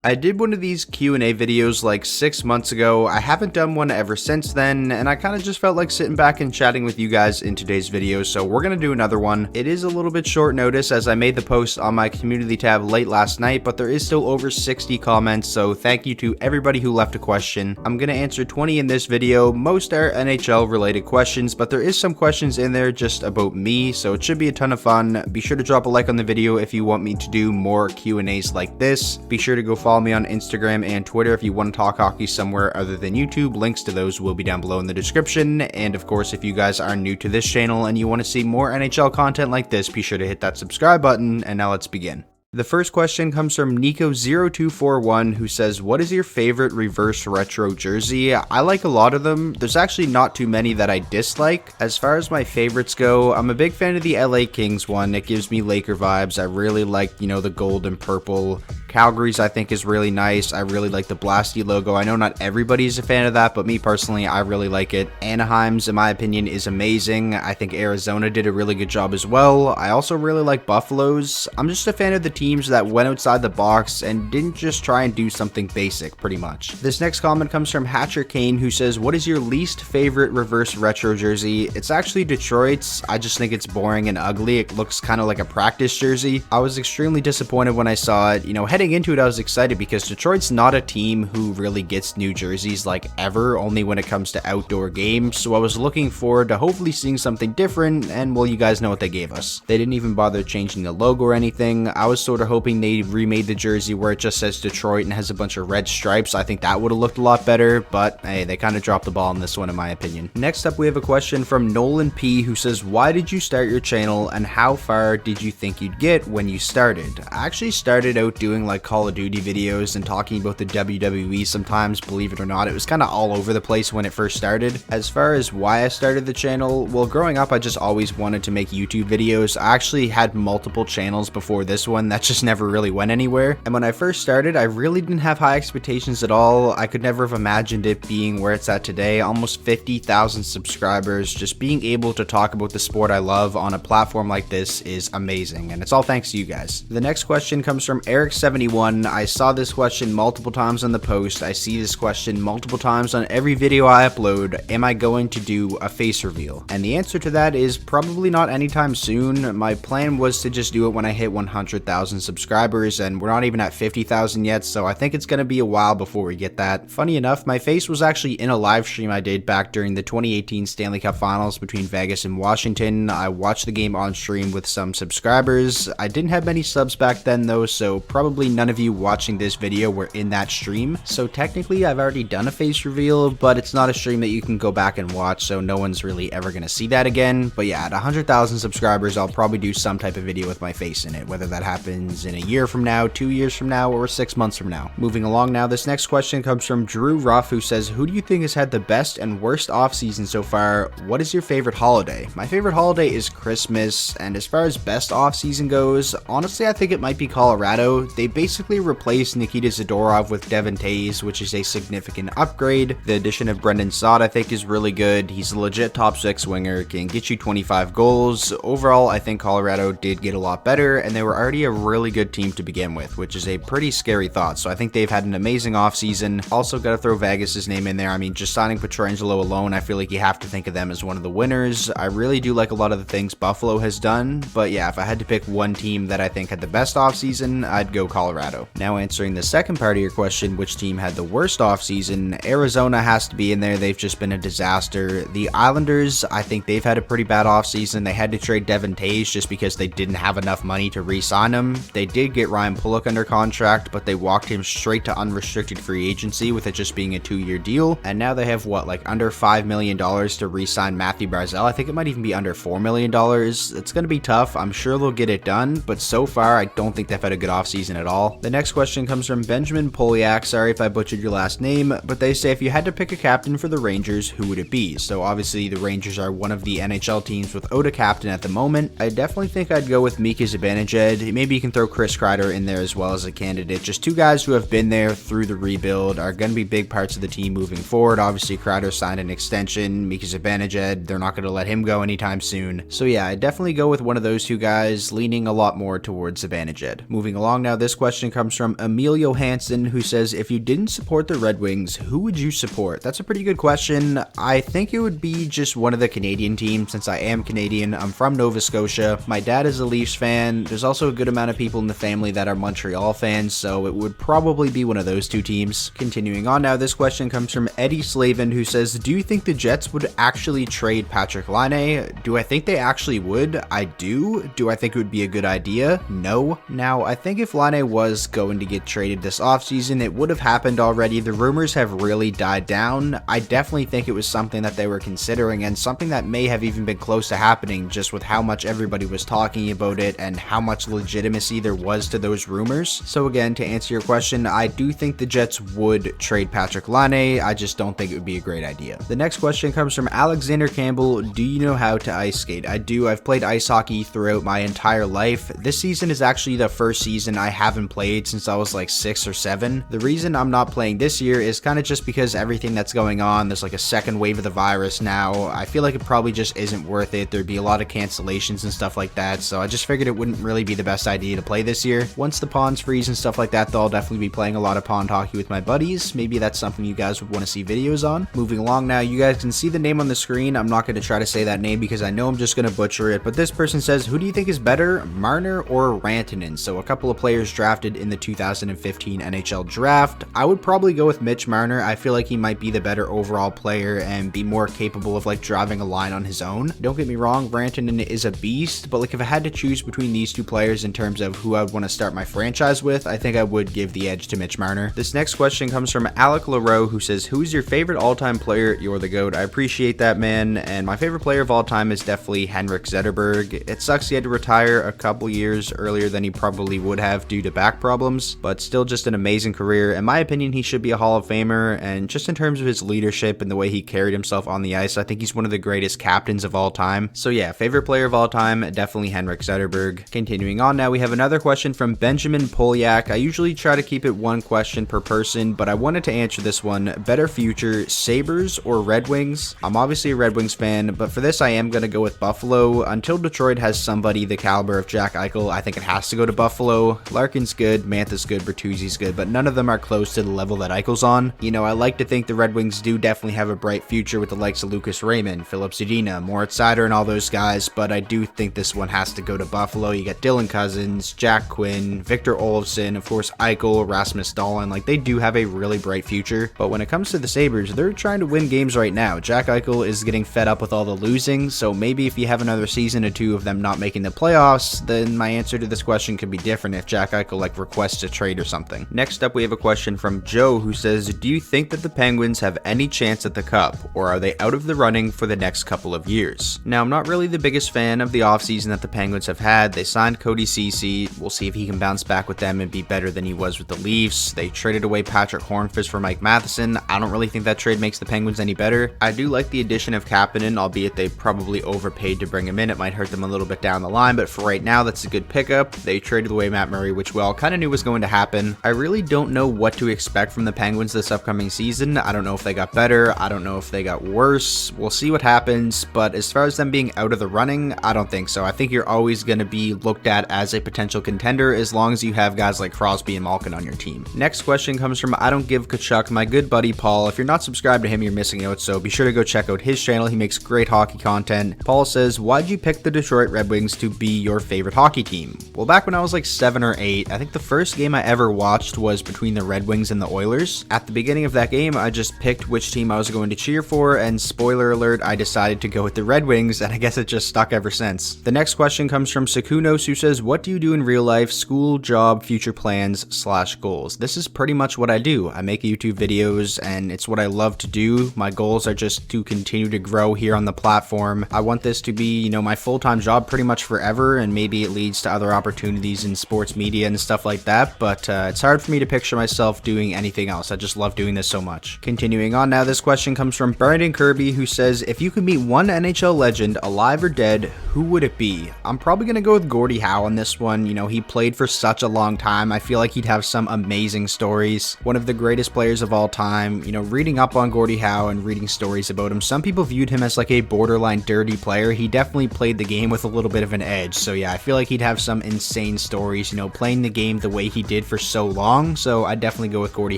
I did one of these Q&A videos like 6 months ago. I haven't done one ever since then, and I kind of just felt like sitting back and chatting with you guys in today's video, so we're going to do another one. It is a little bit short notice as I made the post on my community tab late last night, but there is still over 60 comments, so thank you to everybody who left a question. I'm going to answer 20 in this video. Most are NHL related questions, but there is some questions in there just about me, so it should be a ton of fun. Be sure to drop a like on the video if you want me to do more Q&As like this. Be sure to go follow me on Instagram and Twitter if you want to talk hockey somewhere other than YouTube. Links to those will be down below in the description. And of course, if you guys are new to this channel and you want to see more NHL content like this, be sure to hit that subscribe button. And now let's begin. The first question comes from Nico0241, who says, what is your favorite reverse retro jersey? I like a lot of them. There's actually not too many that I dislike. As far as my favorites go, I'm a big fan of the LA Kings one. It gives me Laker vibes. I really like, the gold and purple. Calgary's I think is really nice. I really like the Blasty logo. I know not everybody's a fan of that, but me personally, I really like it. Anaheim's, in my opinion, is amazing. I think Arizona did a really good job as well. I also really like Buffalo's. I'm just a fan of the teams that went outside the box and didn't just try and do something basic, pretty much. This next comment comes from Hatcher Kane, who says, what is your least favorite reverse retro jersey? It's actually Detroit's. I just think it's boring and ugly. It looks kind of like a practice jersey. I was extremely disappointed when I saw it. Heading into it, I was excited because Detroit's not a team who really gets new jerseys like ever, only when it comes to outdoor games. So I was looking forward to hopefully seeing something different, and well, you guys know what they gave us. They didn't even bother changing the logo or anything. I was sort of hoping they remade the jersey where it just says Detroit and has a bunch of red stripes. I think that would have looked a lot better, but hey, they kind of dropped the ball on this one in my opinion. Next up, we have a question from Nolan P, who says, why did you start your channel and how far did you think you'd get when you started? I actually started out doing like Call of Duty videos and talking about the WWE sometimes. Believe it or not, it was kind of all over the place when it first started. As far as why I started the channel, well, growing up I just always wanted to make YouTube videos. I actually had multiple channels before this one that just never really went anywhere, and when I first started I really didn't have high expectations at all. I could never have imagined it being where it's at today, almost 50,000 subscribers. Just being able to talk about the sport I love on a platform like this is amazing, and it's all thanks to you guys. The next question comes from Eric71. I saw this question multiple times on the post. I see this question multiple times on every video I upload. Am I going to do a face reveal? And the answer to that is probably not anytime soon. My plan was to just do it when I hit 100,000 subscribers, and we're not even at 50,000 yet, so I think it's going to be a while before we get that. Funny enough, my face was actually in a live stream I did back during the 2018 Stanley Cup Finals between Vegas and Washington. I watched the game on stream with some subscribers. I didn't have many subs back then though, so probably none of you watching this video were in that stream. So technically I've already done a face reveal, but it's not a stream that you can go back and watch, so no one's really ever going to see that again. But yeah, at 100,000 subscribers, I'll probably do some type of video with my face in it, whether that happens in a year from now, 2 years from now, or 6 months from now. Moving along now, this next question comes from Drew Ruff, who says, who do you think has had the best and worst offseason so far? What is your favorite holiday? My favorite holiday is Christmas, and as far as best offseason goes, honestly I think it might be Colorado. They basically replaced Nikita Zadorov with Devin Tays, which is a significant upgrade. The addition of Brendan Saad I think is really good. He's a legit top 6 winger, can get you 25 goals. Overall, I think Colorado did get a lot better, and they were already a really good team to begin with, which is a pretty scary thought. So I think they've had an amazing offseason. Also got to throw Vegas' name in there. I mean, just signing Pietrangelo alone, I feel like you have to think of them as one of the winners. I really do like a lot of the things Buffalo has done, but yeah, if I had to pick one team that I think had the best offseason, I'd go Colorado. Now answering the second part of your question, which team had the worst offseason, Arizona has to be in there. They've just been a disaster. The Islanders, I think they've had a pretty bad offseason. They had to trade Devin Tays just because they didn't have enough money to re-sign him. They did get Ryan Pulock under contract, but they walked him straight to unrestricted free agency with it just being a 2-year deal. And now they have what, like under $5 million to re-sign Matthew Barzal. I think it might even be under $4 million. It's going to be tough. I'm sure they'll get it done, but so far I don't think they've had a good offseason at all. The next question comes from Benjamin Polyak. Sorry if I butchered your last name, but they say if you had to pick a captain for the Rangers, who would it be? So obviously the Rangers are one of the NHL teams without a captain at the moment. I definitely think I'd go with Mika Zibanejad. Maybe you can throw Chris Kreider in there as well as a candidate. Just two guys who have been there through the rebuild, are going to be big parts of the team moving forward. Obviously, Kreider signed an extension. Mika Zibanejad, they're not going to let him go anytime soon. So yeah, I'd definitely go with one of those two guys, leaning a lot more towards Zibanejad. Moving along now, this question comes from Emilio Hansen, who says, if you didn't support the Red Wings, who would you support? That's a pretty good question. I think it would be just one of the Canadian teams, since I am Canadian. I'm from Nova Scotia. My dad is a Leafs fan. There's also a good amount of people in the family that are Montreal fans, so it would probably be one of those two teams. Continuing on now, this question comes from Eddie Slavin, who says, do you think the Jets would actually trade Patrik Laine? Do I think they actually would? I do. Do I think it would be a good idea? No. Now, I think if Laine was going to get traded this offseason, it would have happened already. The rumors have really died down. I definitely think it was something that they were considering, and something that may have even been close to happening, just with how much everybody was talking about it and how much legitimacy there was to those rumors. So again, to answer your question, I do think the Jets would trade Patrik Laine. I just don't think it would be a great idea. The next question comes from Alexander Campbell. Do you know how to ice skate? I do. I've played ice hockey throughout my entire life. This season is actually the first season I haven't played since I was like 6 or 7. The reason I'm not playing this year is kind of just because everything that's going on. There's like a second wave of the virus now. I feel like it probably just isn't worth it. There'd be a lot of cancellations and stuff like that, so I just figured it wouldn't really be the best idea to play this year. Once the ponds freeze and stuff like that, though, I'll definitely be playing a lot of pond hockey with my buddies. Maybe that's something you guys would want to see videos on. Moving along now, you guys can see the name on the screen. I'm not going to try to say that name because I know I'm just going to butcher it, but this person says, who do you think is better, Marner or Rantanen? So a couple of players drafted in the 2015 NHL draft. I would probably go with Mitch Marner. I feel like he might be the better overall player and be more capable of like driving a line on his own. Don't get me wrong, Rantanen is a beast, but like if I had to choose between these two players in terms of who I would want to start my franchise with, I think I would give the edge to Mitch Marner. This next question comes from Alec LaRoe, who says, who's your favorite all-time player? You're the GOAT. I appreciate that, man. And my favorite player of all time is definitely Henrik Zetterberg. It sucks he had to retire a couple years earlier than he probably would have due to back problems, but still just an amazing career. In my opinion, he should be a Hall of Famer, and just in terms of his leadership and the way he carried himself on the ice, I think he's one of the greatest captains of all time. So yeah, favorite player of all time, definitely Henrik Zetterberg. Continuing on now, we have another question from Benjamin Polyak. I usually try to keep it one question per person, but I wanted to answer this one. Better future, Sabres or Red Wings? I'm obviously a Red Wings fan, but for this I am going to go with Buffalo. Until Detroit has somebody the caliber of Jack Eichel, I think it has to go to Buffalo. Larkin's good, Mantha's good, Bertuzzi's good, but none of them are close to the level that Eichel's on. You know, I like to think the Red Wings do definitely have a bright future with the likes of Lucas Raymond, Philip Zadina, Moritz Seider, and all those guys, but I do think this one has to go to Buffalo. You got Dylan Cousins, Jack Quinn, Victor Olofsson, of course Eichel, Rasmus Dahlin. Like, they do have a really bright future, but when it comes to the Sabres, they're trying to win games right now. Jack Eichel is getting fed up with all the losing, so maybe if you have another season or two of them not making the playoffs, then my answer to this question could be different if Jack Eichel like requests a trade or something. Next up, we have a question from Joe, who says, do you think that the Penguins have any chance at the Cup, or are they out of the running for the next couple of years? Now, I'm not really the biggest fan of the offseason that the Penguins have had. They signed Cody Ceci. We'll see if he can bounce back with them and be better than he was with the Leafs. They traded away Patrick Hornqvist for Mike Matheson. I don't really think that trade makes the Penguins any better. I do like the addition of Kapanen, albeit they probably overpaid to bring him in. It might hurt them a little bit down the line, but for right now, that's a good pickup. They traded away Matt Murray, which we all kind of knew was going to happen. I really don't know what to expect from the Penguins this upcoming season. I don't know if they got better. I don't know if they got worse. We'll see what happens, but as far as them being out of the running, I don't think so. I think you're always going to be looked at as a potential contender as long as you have guys like Crosby and Malkin on your team. Next question comes from I Don't Give Kachuk, my good buddy Paul. If you're not subscribed to him, you're missing out, so be sure to go check out his channel. He makes great hockey content. Paul says, why'd you pick the Detroit Red Wings to be your favorite hockey team? Well, back when I was like 7 or 8, I think the first game I ever watched was between the Red Wings and the Oilers. At the beginning of that game, I just picked which team I was going to cheer for, and spoiler alert, I decided to go with the Red Wings, and I guess it just stuck ever since. The next question comes from Sakunos, who says, what do you do in real life? School, job, future plans / goals. This is pretty much what I do. I make YouTube videos, and it's what I love to do. My goals are just to continue to grow here on the platform. I want this to be, you know, my full-time job pretty much forever, and maybe it leads to other opportunities in sports media and stuff like that, but it's hard for me to picture myself doing anything else. I just love doing this so much. Continuing on now, this question comes from Brandon Kirby, who says, if you could meet one NHL legend, alive or dead, who would it be? I'm probably going to go with Gordie Howe on this one. one. You know, he played for such a long time. I feel like he'd have some amazing stories. One of the greatest players of all time. You know, reading up on Gordie Howe and reading stories about him, some people viewed him as like a borderline dirty player. He definitely played the game with a little bit of an edge. So yeah, I feel like he'd have some insane stories, you know, playing the game the way he did for so long. So I'd definitely go with Gordie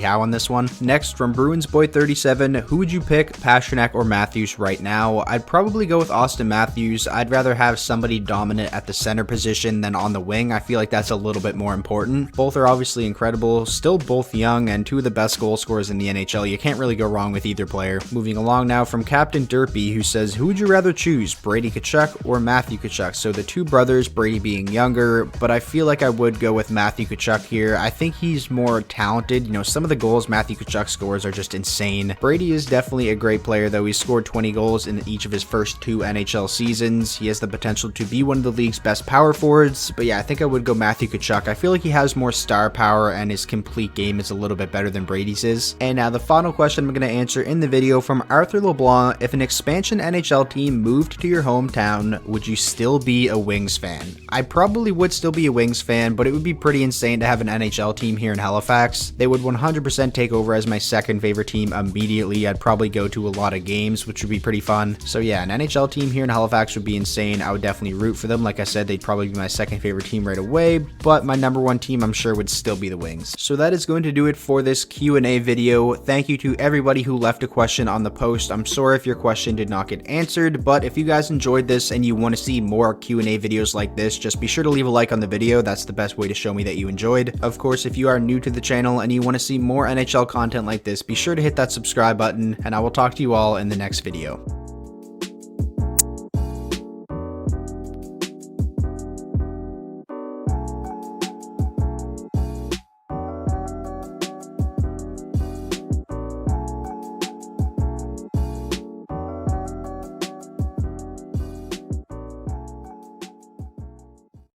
Howe on this one. Next, from Bruins Boy 37, who would you pick, Pastrnak or Matthews right now? I'd probably go with Austin Matthews. I'd rather have somebody dominant at the center position than on the wing. I feel like that's a little bit more important. Both are obviously incredible, still both young, and two of the best goal scorers in the NHL. You can't really go wrong with either player. Moving along now, from Captain Derpy, who says, who would you rather choose, Brady Tkachuk or Matthewchuk? So the two brothers, Brady being younger, but I feel like I would go with Matthewchuk here. I think he's more talented. You know, some of the goals Matthewchuk scores are just insane. Brady is definitely a great player, though. He's scored 20 goals in each of his first 2 NHL seasons. He has the potential to be one of the league's best power forwards, but yeah, I think I would go Matthewchuk. I feel like he has more star power and his complete game is a little bit better than Brady's is. And now the final question I'm going to answer in the video from Arthur LeBlanc: if an expansion NHL team moved to your hometown, would you still be a Wings fan? I probably would still be a Wings fan, but it would be pretty insane to have an NHL team here in Halifax. They would 100% take over as my second favorite team immediately. I'd probably go to a lot of games, which would be pretty fun. So yeah, an NHL team here in Halifax would be insane. I would definitely root for them. Like I said, they'd probably be my second favorite team right away, but my number one team I'm sure would still be the Wings. So that is going to do it for this Q&A video. Thank you to everybody who left a question on the post. I'm sorry if your question did not get answered, but if you guys enjoyed this and you want to see more Q&A videos like this, just be sure to leave a like on the video. That's the best way to show me that you enjoyed. Of course, if you are new to the channel and you want to see more NHL content like this, be sure to hit that subscribe button, and I will talk to you all in the next video.